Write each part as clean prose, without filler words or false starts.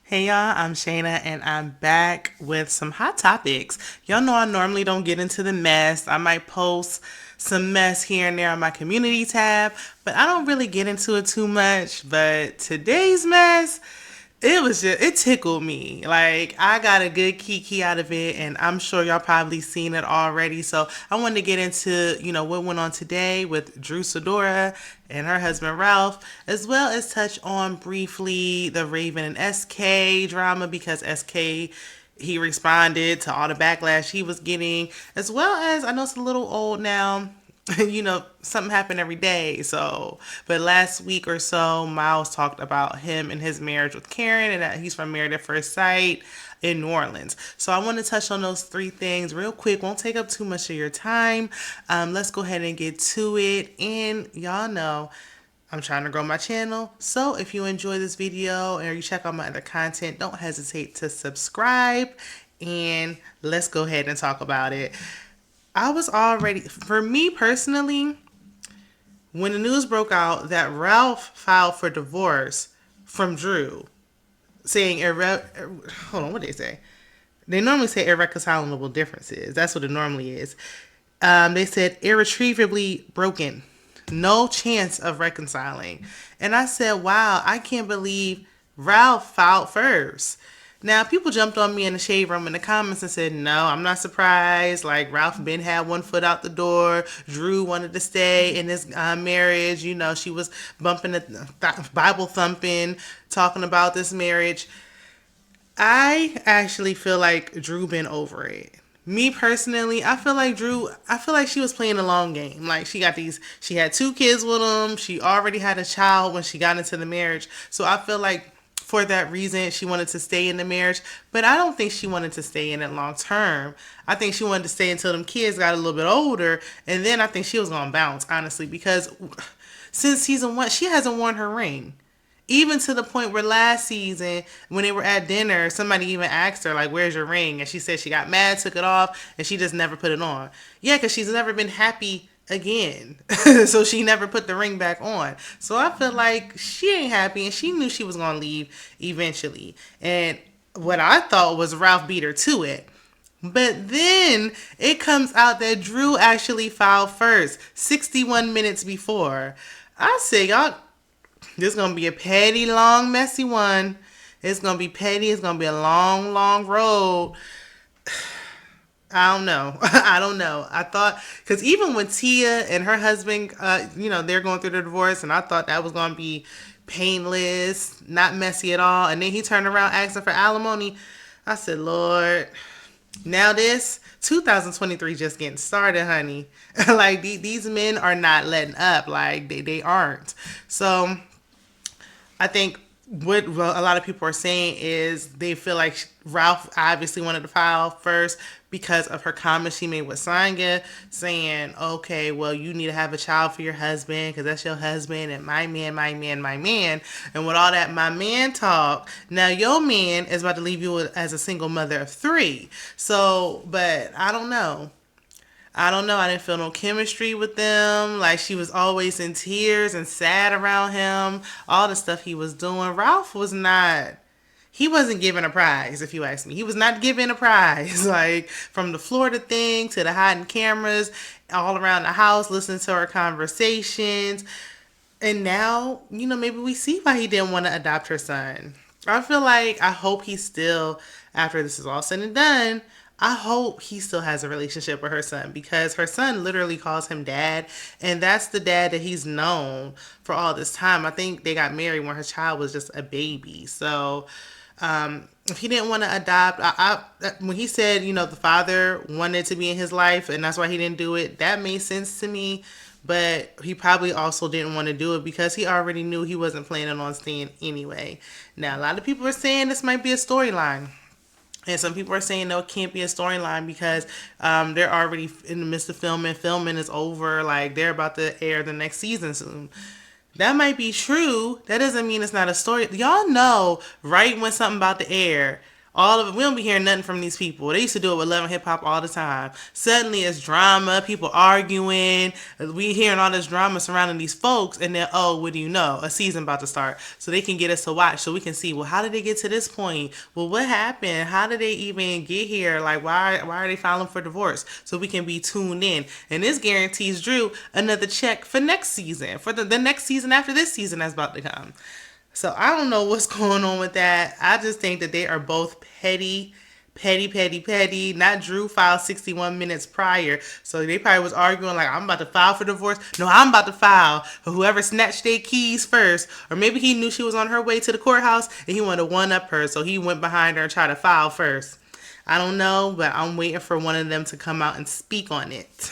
Hey y'all, I'm Shayna and I'm back with some hot topics. Y'all know I normally don't get into the mess. I might post some mess here and there on my community tab, but I don't really get into it too much. But today's mess, it tickled me. Like, I got a good kiki out of it, and I'm sure y'all probably seen it already. So I wanted to get into, what went on today with Sidora and her husband Ralph, as well as touch on briefly the Raven and SK drama because SK, he responded to all the backlash he was getting, as well as, I know it's a little old now, something happened every day. So, but last week or so, Miles talked about him and his marriage with Karen and that he's from Married at First Sight in New Orleans. So, I want to touch on those three things real quick. Won't take up too much of your time. Let's go ahead and get to it. And y'all know, I'm trying to grow my channel. So if you enjoy this video or you check out my other content, don't hesitate to subscribe and let's go ahead and talk about it. For me personally, when the news broke out that Ralph filed for divorce from Drew, saying, hold on, what did they say? They normally say irreconcilable differences. That's what it normally is. They said irretrievably broken. No chance of reconciling. And I said, wow, I can't believe Ralph filed first. Now, people jumped on me in the shade room in the comments and said, no, I'm not surprised. Like, Ralph Ben had one foot out the door. Drew wanted to stay in this marriage. She was bumping the Bible thumping, talking about this marriage. I actually feel like Drew been over it. Me personally, I feel like she was playing a long game. Like she had two kids with him. She already had a child when she got into the marriage. So I feel like for that reason, she wanted to stay in the marriage. But I don't think she wanted to stay in it long term. I think she wanted to stay until them kids got a little bit older. And then I think she was going to bounce, honestly, because since season one, she hasn't worn her ring. Even to the point where last season, when they were at dinner, somebody even asked her, like, where's your ring? And she said she got mad, took it off, and she just never put it on. Yeah, because she's never been happy again. So she never put the ring back on. So I feel like she ain't happy, and she knew she was going to leave eventually. And what I thought was Ralph beat her to it. But then it comes out that Drew actually filed first, 61 minutes before. I said, y'all, this is going to be a petty, long, messy one. It's going to be petty. It's going to be a long, long road. I don't know. I don't know. I thought, because even when Tia and her husband, they're going through the divorce, and I thought that was going to be painless, not messy at all. And then he turned around asking for alimony. I said, Lord, now this 2023 just getting started, honey. Like, these men are not letting up. Like, they aren't. So I think what a lot of people are saying is they feel like Ralph obviously wanted to file first because of her comments she made with Sanya, saying, okay, well, you need to have a child for your husband because that's your husband, and my man, my man, my man. And with all that my man talk, now your man is about to leave you as a single mother of three. So, but I don't know. I don't know. I didn't feel no chemistry with them. Like, she was always in tears and sad around him. All the stuff he was doing. Ralph was not. He wasn't given a prize, if you ask me. He was not given a prize. Like, from the Florida thing to the hiding cameras all around the house, listening to her conversations. And now, maybe we see why he didn't want to adopt her son. I hope he still, after this is all said and done, I hope he still has a relationship with her son because her son literally calls him dad, and that's the dad that he's known for all this time. I think they got married when her child was just a baby. So, if he didn't want to adopt, when he said, the father wanted to be in his life and that's why he didn't do it, that made sense to me. But he probably also didn't want to do it because he already knew he wasn't planning on staying anyway. Now, a lot of people are saying this might be a storyline. And some people are saying, no, it can't be a storyline because they're already in the midst of filming. Filming is over. Like, they're about to air the next season soon. That might be true. That doesn't mean it's not a story. Y'all know right when something about to air, All of it, we don't be hearing nothing from these people. They used to do it with Love and Hip Hop all the time. Suddenly it's drama, people arguing. We hearing all this drama surrounding these folks, and then, oh, what do you know? A season about to start. So they can get us to watch so we can see, well, how did they get to this point? Well, what happened? How did they even get here? Like, why are they filing for divorce? So we can be tuned in. And this guarantees Drew another check for next season, for the next season after this season that's about to come. So I don't know what's going on with that. I just think that they are both petty, petty, petty, petty. Not Drew filed 61 minutes prior. So they probably was arguing like, I'm about to file for divorce. No, I'm about to file for whoever snatched their keys first. Or maybe he knew she was on her way to the courthouse and he wanted to one-up her. So he went behind her and tried to file first. I don't know, but I'm waiting for one of them to come out and speak on it.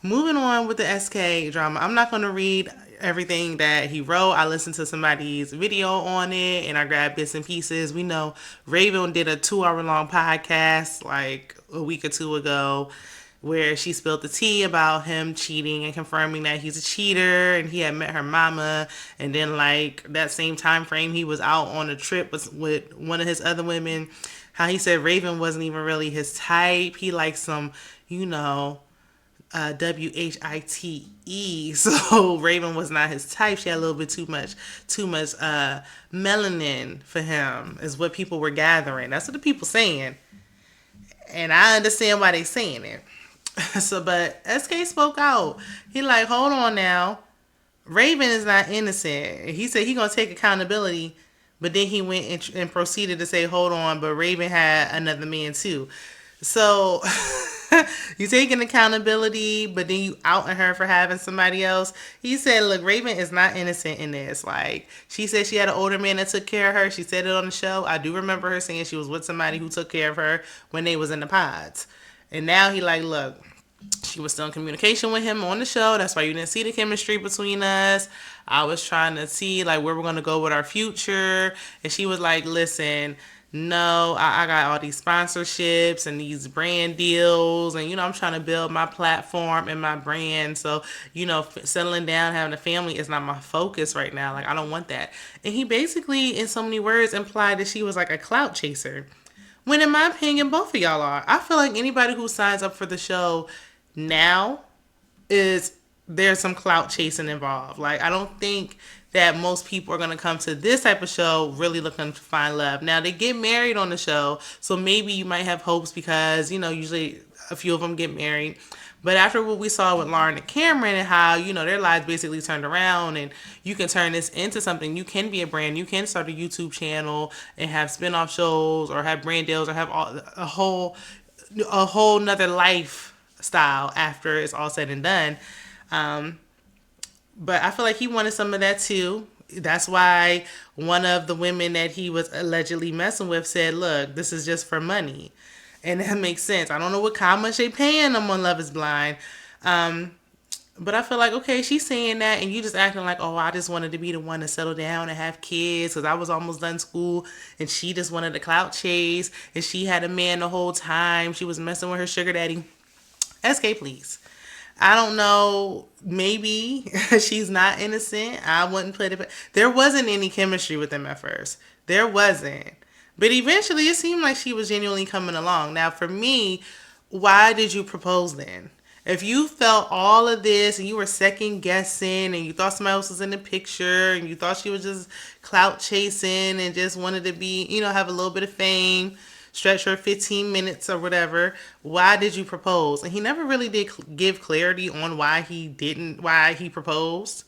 Moving on with the SK drama. I'm not going to read everything that he wrote. I listened to somebody's video on it and I grabbed bits and pieces. We know Raven did a 2-hour long podcast like a week or two ago where she spilled the tea about him cheating and confirming that he's a cheater and he had met her mama, and then like that same time frame he was out on a trip with one of his other women. How he said Raven wasn't even really his type. He liked some, WHITE. So Raven was not his type. She had a little bit too much melanin for him, is what people were gathering. That's what the people saying. And I understand why they saying it. So, but SK spoke out. He like, hold on now. Raven is not innocent. He said he gonna take accountability, but then he went and proceeded to say, hold on, but Raven had another man too. So you taking accountability, but then you outing her for having somebody else. He said, look, Raven is not innocent in this. Like, she said she had an older man that took care of her. She said it on the show. I do remember her saying she was with somebody who took care of her when they was in the pods. And now he like, look, she was still in communication with him on the show. That's why you didn't see the chemistry between us. I was trying to see like where we're going to go with our future. And she was like, listen, no, I got all these sponsorships and these brand deals. And, I'm trying to build my platform and my brand. So, settling down, having a family is not my focus right now. Like, I don't want that. And he basically, in so many words, implied that she was like a clout chaser. When in my opinion, both of y'all are. I feel like anybody who signs up for the show now there's some clout chasing involved. Like, I don't think that most people are going to come to this type of show really looking to find love. Now, they get married on the show, so maybe you might have hopes because, usually a few of them get married. But after what we saw with Lauren and Cameron and how, their lives basically turned around and you can turn this into something. You can be a brand. You can start a YouTube channel and have spinoff shows or have brand deals or have a whole nother lifestyle after it's all said and done. But I feel like he wanted some of that too. That's why one of the women that he was allegedly messing with said, look, this is just for money. And that makes sense. I don't know how much they paying them on Love is Blind. But I feel like, okay, she's saying that and you just acting like, oh, I just wanted to be the one to settle down and have kids because I was almost done school and she just wanted to clout chase and she had a man the whole time. She was messing with her sugar daddy. SK, please. I don't know. Maybe she's not innocent. I wouldn't put it. There wasn't any chemistry with them at first. There wasn't. But eventually it seemed like she was genuinely coming along. Now, for me, why did you propose then? If you felt all of this and you were second guessing and you thought somebody else was in the picture and you thought she was just clout chasing and just wanted to be, have a little bit of fame, stretch her 15 minutes or whatever, why did you propose? And he never really did give clarity on why he proposed.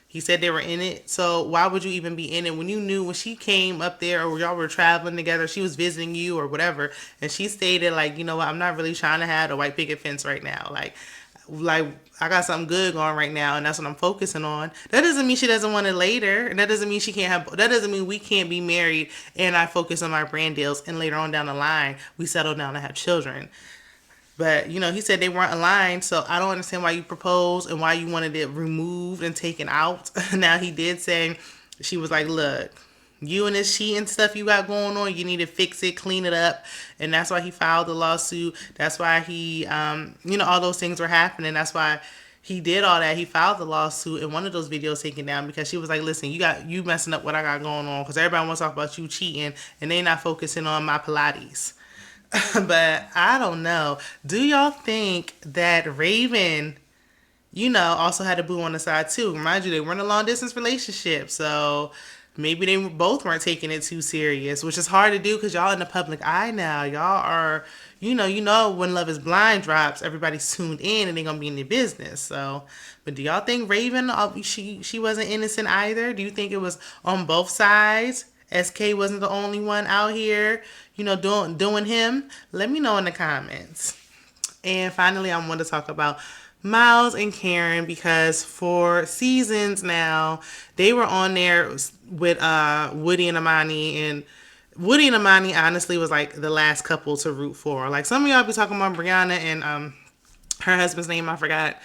He said they were in it. So why would you even be in it when you knew when she came up there or y'all were traveling together, she was visiting you or whatever, and she stated like, what, I'm not really trying to have a white picket fence right now. Like I got something good going right now and that's what I'm focusing on. That doesn't mean she doesn't want it later. And that doesn't mean that doesn't mean we can't be married and I focus on my brand deals and later on down the line we settle down and have children. But, he said they weren't aligned, so I don't understand why you proposed and why you wanted it removed and taken out. Now, he did say, she was like, look, you and this cheating stuff you got going on, you need to fix it, clean it up. And that's why he filed the lawsuit. That's why he, all those things were happening. That's why he did all that. He filed the lawsuit and one of those videos taken down because she was like, "Listen, you messing up what I got going on because everybody wants to talk about you cheating and they not focusing on my Pilates." But I don't know. Do y'all think that Raven, also had a boo on the side too? Remind you, they were in a long distance relationship, so maybe they both weren't taking it too serious, which is hard to do because y'all in the public eye now. Y'all are, when Love Is Blind drops, everybody's tuned in and they gonna be in their business. So, but do y'all think Raven, she wasn't innocent either? Do you think it was on both sides? SK wasn't the only one out here, doing him. Let me know in the comments. And finally, I want to talk about Miles and Karen because for seasons now, they were on there with Woody and Amani. And Woody and Amani honestly was like the last couple to root for. Like some of y'all be talking about Brianna and her husband's name, I forgot.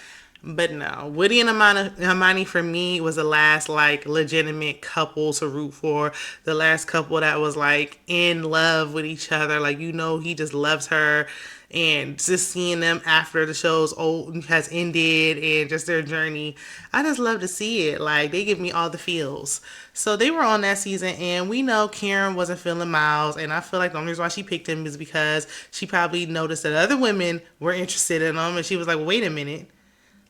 But no, Woody and Amani for me was the last like legitimate couple to root for. The last couple that was like in love with each other. Like he just loves her, and just seeing them after the show's has ended and just their journey, I just love to see it. Like they give me all the feels. So they were on that season, and we know Karen wasn't feeling Miles, and I feel like the only reason why she picked him is because she probably noticed that other women were interested in him, and she was like, "Wait a minute.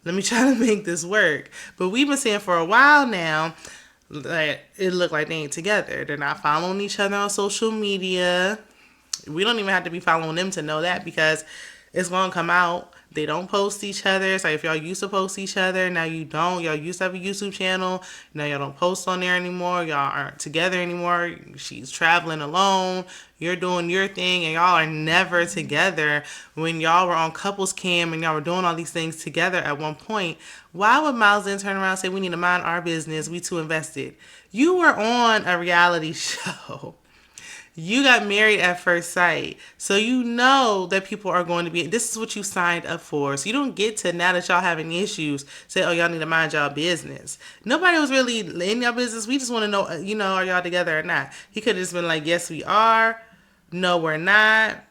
Let me try to make this work." But we've been saying for a while now that it looked like they ain't together. They're not following each other on social media. We don't even have to be following them to know that because it's going to come out. They don't post each other. It's like if y'all used to post each other, now you don't. Y'all used to have a YouTube channel. Now y'all don't post on there anymore. Y'all aren't together anymore. She's traveling alone. You're doing your thing, and y'all are never together. When y'all were on couples cam and y'all were doing all these things together at one point, why would Miles then turn around and say, "We need to mind our business. We too invested"? You were on a reality show. You got married at first sight. So you know that people are going to be, this is what you signed up for. So you don't get to, now that y'all having issues, say, "Oh, y'all need to mind y'all business." Nobody was really in y'all business. We just want to know, are y'all together or not? He could have just been like, "Yes, we are." "No, we're not."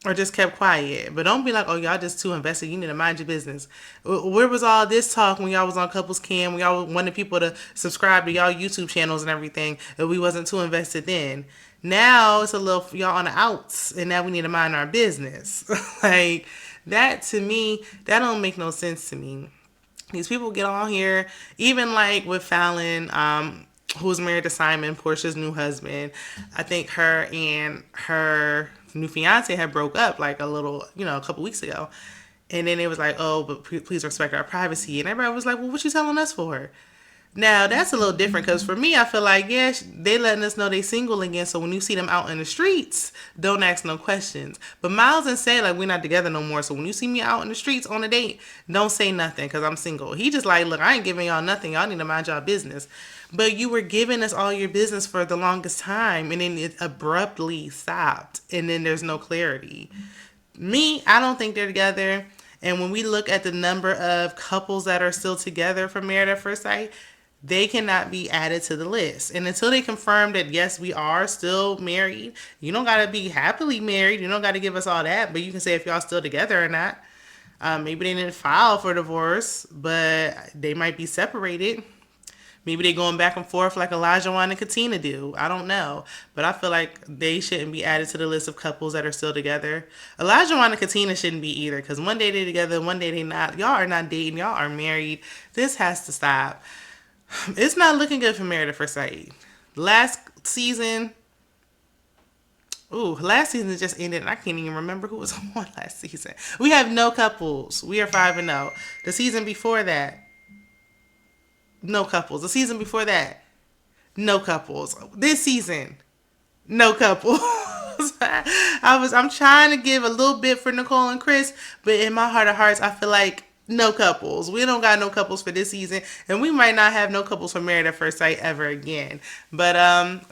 Or just kept quiet. But don't be like, "Oh, y'all just too invested. You need to mind your business." Where was all this talk when y'all was on Couples Cam, when y'all wanted people to subscribe to y'all YouTube channels and everything, and we wasn't too invested then? Now it's a little, y'all on the outs, and now we need to mind our business. Like, that to me, that don't make no sense to me. These people get on here, even like with Fallon, who's married to Simon, Portia's new husband. I think her and her new fiance had broke up like a couple weeks ago. And then it was like, "Oh, but please respect our privacy." And everybody was like, "Well, what you telling us for?" Now, that's a little different because for me, I feel like, yes, they letting us know they single again. So when you see them out in the streets, don't ask no questions. But Miles and say, like, "We're not together no more. So when you see me out in the streets on a date, don't say nothing because I'm single." He just like, "Look, I ain't giving y'all nothing. Y'all need to mind y'all business." But you were giving us all your business for the longest time, and then it abruptly stopped. And then there's no clarity. Me, I don't think they're together. And when we look at the number of couples that are still together from Married at First Sight, they cannot be added to the list. And until they confirm that, yes, we are still married, you don't got to be happily married. You don't got to give us all that. But you can say if y'all still together or not. Maybe they didn't file for divorce, but they might be separated. Maybe they going back and forth like Elijah Wan and Katina do. I don't know. But I feel like they shouldn't be added to the list of couples that are still together. Elijah Wan and Katina shouldn't be either, because one day they're together, one day they not. Y'all are not dating. Y'all are married. This has to stop. It's not looking good for Married at First Sight. Last season just ended, and I can't even remember who was on last season. We have no couples. We are 5-0. The season before that, no couples. The season before that, no couples. This season, no couples. I'm trying to give a little bit for Nicole and Chris, but in my heart of hearts, I feel like no couples. We don't got no couples for this season, and we might not have no couples for Married at First Sight ever again. But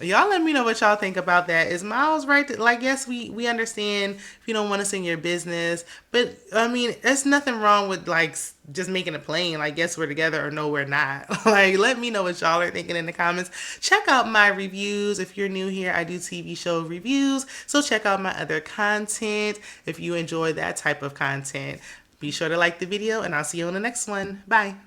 y'all let me know what y'all think about that. Is Miles right? Like, yes, we understand if you don't want to sing your business, but I mean, there's nothing wrong with like just making it plain, like, yes, we're together or no, we're not. Like, let me know what y'all are thinking in the comments. Check out my reviews. If you're new here, I do TV show reviews, so check out my other content if you enjoy that type of content. Be sure to like the video, and I'll see you on the next one. Bye.